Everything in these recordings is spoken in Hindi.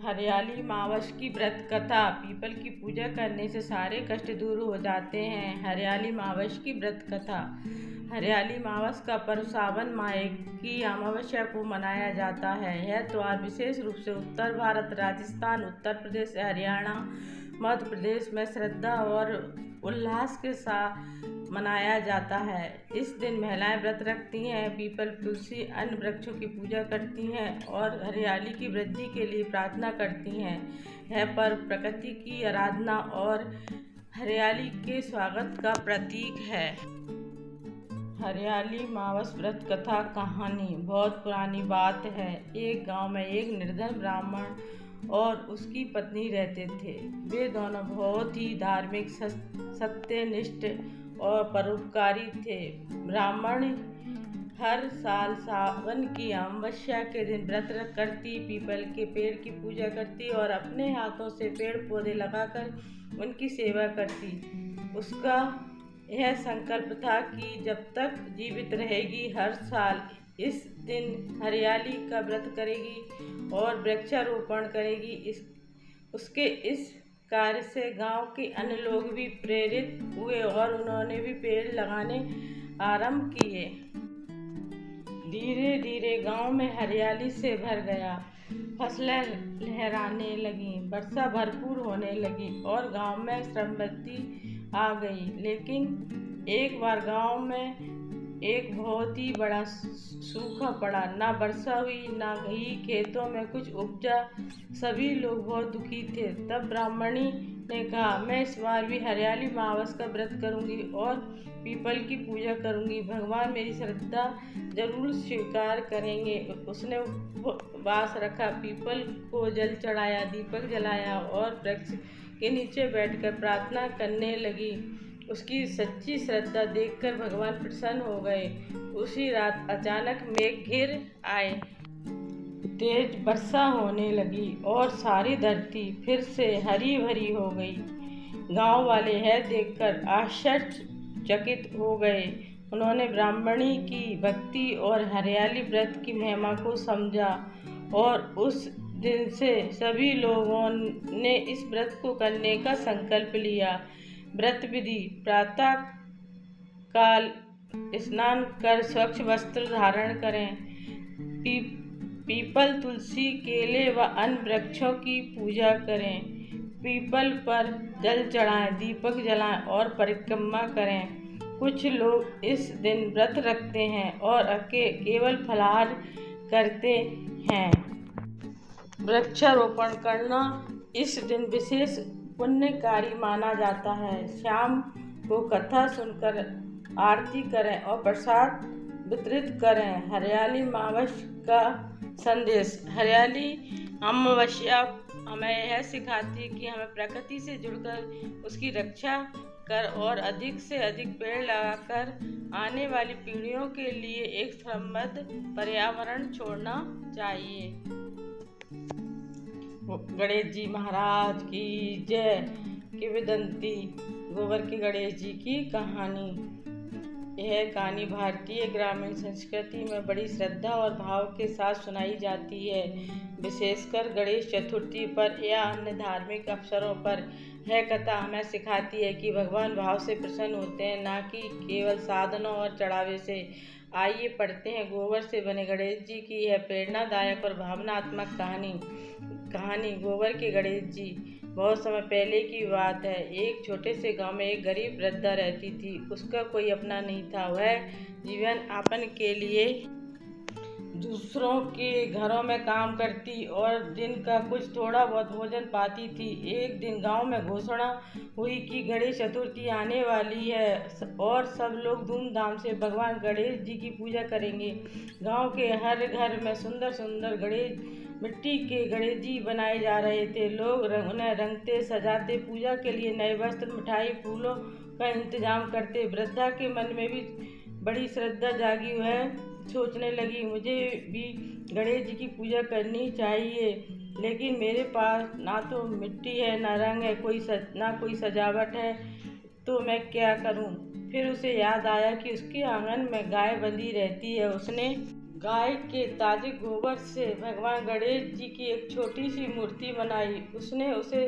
हरियाली मावस की व्रत कथा। पीपल की पूजा करने से सारे कष्ट दूर हो जाते हैं। हरियाली मावस की व्रत कथा। हरियाली मावस का पर्व सावन माह की अमावस्या को मनाया जाता है। यह त्योहार विशेष रूप से उत्तर भारत, राजस्थान, उत्तर प्रदेश, हरियाणा, मध्य प्रदेश में श्रद्धा और उल्लास के साथ मनाया जाता है। इस दिन महिलाएं व्रत रखती हैं, पीपल, तुलसी, अन्य वृक्षों की पूजा करती हैं और हरियाली की वृद्धि के लिए प्रार्थना करती हैं। यह पर्व प्रकृति की आराधना और हरियाली के स्वागत का प्रतीक है। हरियाली मावस व्रत कथा कहानी। बहुत पुरानी बात है। एक गांव में एक निर्धन ब्राह्मण और उसकी पत्नी रहते थे। वे दोनों बहुत ही धार्मिक, सत्यनिष्ठ और परोपकारी थे। ब्राह्मण हर साल सावन की अमावस्या के दिन व्रत करती, पीपल के पेड़ की पूजा करती और अपने हाथों से पेड़ पौधे लगाकर उनकी सेवा करती। उसका यह संकल्प था कि जब तक जीवित रहेगी हर साल इस दिन हरियाली का व्रत करेगी और वृक्षारोपण करेगी। उसके इस कार्य से गांव के अन्य लोग भी प्रेरित हुए और उन्होंने भी पेड़ लगाने आरंभ किए। धीरे धीरे गांव में हरियाली से भर गया। फसलें लहराने लगीं, वर्षा भरपूर होने लगी और गांव में समृद्धि आ गई। लेकिन एक बार गांव में एक बहुत ही बड़ा सूखा पड़ा। ना वर्षा हुई, ना ही खेतों में कुछ उपजा। सभी लोग बहुत दुखी थे। तब ब्राह्मणी ने कहा, मैं इस बार भी हरियाली मावस का व्रत करूंगी और पीपल की पूजा करूंगी। भगवान मेरी श्रद्धा जरूर स्वीकार करेंगे। उसने उपवास रखा, पीपल को जल चढ़ाया, दीपक जलाया और वृक्ष के नीचे बैठकर प्रार्थना करने लगी। उसकी सच्ची श्रद्धा देखकर भगवान प्रसन्न हो गए। उसी रात अचानक मेघ घिर आए। तेज वर्षा होने लगी और सारी धरती फिर से हरी भरी हो गई। गांव वाले यह देखकर आश्चर्यचकित हो गए। उन्होंने ब्राह्मणी की भक्ति और हरियाली व्रत की महिमा को समझा और उस दिन से सभी लोगों ने इस व्रत को करने का संकल्प लिया। व्रत विधि: प्रातः काल स्नान कर स्वच्छ वस्त्र धारण करें। पीपल, तुलसी, केले व अन्य वृक्षों की पूजा करें। पीपल पर जल चढ़ाएं, दीपक जलाएं और परिक्रमा करें। कुछ लोग इस दिन व्रत रखते हैं और केवल फलाहार करते हैं। वृक्षारोपण करना इस दिन विशेष पुण्यकारी माना जाता है। शाम को कथा सुनकर आरती करें और प्रसाद वितरित करें। हरियाली मावस का संदेश: हरियाली अमावस्या हमें यह सिखाती है कि हमें प्रकृति से जुड़कर उसकी रक्षा कर और अधिक से अधिक पेड़ लगाकर आने वाली पीढ़ियों के लिए एक समृद्ध पर्यावरण छोड़ना चाहिए। गणेश जी महाराज की जय। किंवदंती: गोबर के गणेश जी की कहानी। यह कहानी भारतीय ग्रामीण संस्कृति में बड़ी श्रद्धा और भाव के साथ सुनाई जाती है, विशेषकर गणेश चतुर्थी पर या अन्य धार्मिक अवसरों पर। यह कथा हमें सिखाती है कि भगवान भाव से प्रसन्न होते हैं, न कि केवल साधनों और चढ़ावे से। आइए पढ़ते हैं गोबर से बने गणेश जी की यह प्रेरणादायक और भावनात्मक कहानी। गोबर के गणेश जी। बहुत समय पहले की बात है। एक छोटे से गांव में एक गरीब वृद्धा रहती थी। उसका कोई अपना नहीं था। वह जीवन यापन के लिए दूसरों के घरों में काम करती और दिन का कुछ थोड़ा बहुत भोजन पाती थी। एक दिन गांव में घोषणा हुई कि गणेश चतुर्थी आने वाली है और सब लोग धूमधाम से भगवान गणेश जी की पूजा करेंगे। गांव के हर घर में सुंदर सुंदर मिट्टी के गणेश जी बनाए जा रहे थे। लोग उन्हें रंगते, सजाते, पूजा के लिए नए वस्त्र, मिठाई, फूलों का इंतजाम करते। वृद्धा के मन में भी बड़ी श्रद्धा जागी। वह सोचने लगी, मुझे भी गणेश जी की पूजा करनी चाहिए, लेकिन मेरे पास ना तो मिट्टी है, ना रंग है, ना कोई सजावट है, तो मैं क्या करूं? फिर उसे याद आया कि उसके आंगन में गाय बंधी रहती है। उसने गाय के ताजे गोबर से भगवान गणेश जी की एक छोटी सी मूर्ति बनाई। उसने उसे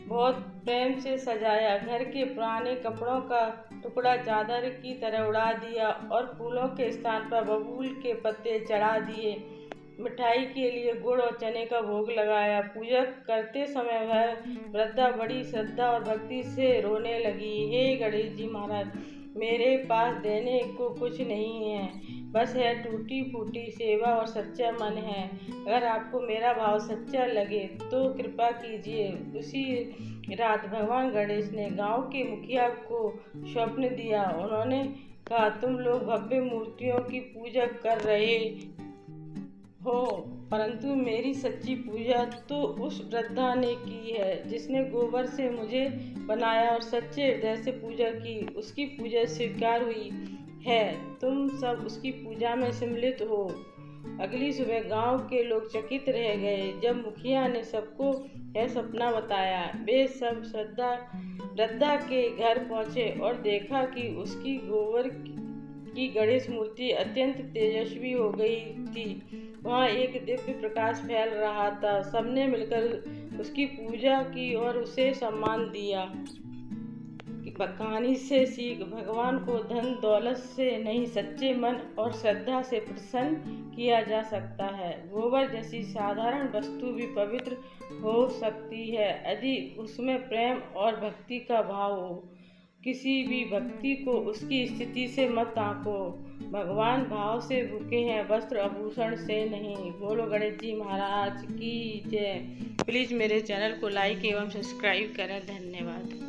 बहुत प्रेम से सजाया, घर के पुराने कपड़ों का टुकड़ा चादर की तरह उड़ा दिया और फूलों के स्थान पर बबूल के पत्ते चढ़ा दिए। मिठाई के लिए गुड़ और चने का भोग लगाया। पूजा करते समय वह वृद्धा बड़ी श्रद्धा और भक्ति से रोने लगी। हे गणेश जी महाराज, मेरे पास देने को कुछ नहीं है, बस है टूटी फूटी सेवा और सच्चा मन है। अगर आपको मेरा भाव सच्चा लगे तो कृपा कीजिए। उसी रात भगवान गणेश ने गांव के मुखिया को स्वप्न दिया। उन्होंने कहा, तुम लोग भव्य मूर्तियों की पूजा कर रहे हो, परंतु मेरी सच्ची पूजा तो उस वृद्धा ने की है जिसने गोबर से मुझे बनाया और सच्चे हृदय से पूजा की। उसकी पूजा स्वीकार हुई है। तुम सब उसकी पूजा में सम्मिलित हो। अगली सुबह गांव के लोग चकित रह गए जब मुखिया ने सबको यह सपना बताया। वे सब वृद्धा के घर पहुंचे और देखा कि उसकी गोबर की गणेश मूर्ति अत्यंत तेजस्वी हो गई थी। वहाँ एक दिव्य प्रकाश फैल रहा था। सबने मिलकर उसकी पूजा की और उसे सम्मान दिया। कहानी से सीख, भगवान को धन दौलत से नहीं, सच्चे मन और श्रद्धा से प्रसन्न किया जा सकता है। गोबर जैसी साधारण वस्तु भी पवित्र हो सकती है यदि उसमें प्रेम और भक्ति का भाव हो। किसी भी भक्ति को उसकी स्थिति से मत आंको। भगवान भाव से भूखे हैं, वस्त्र आभूषण से नहीं। बोलो गणेश जी महाराज की जय। प्लीज़ मेरे चैनल को लाइक एवं सब्सक्राइब करें। धन्यवाद।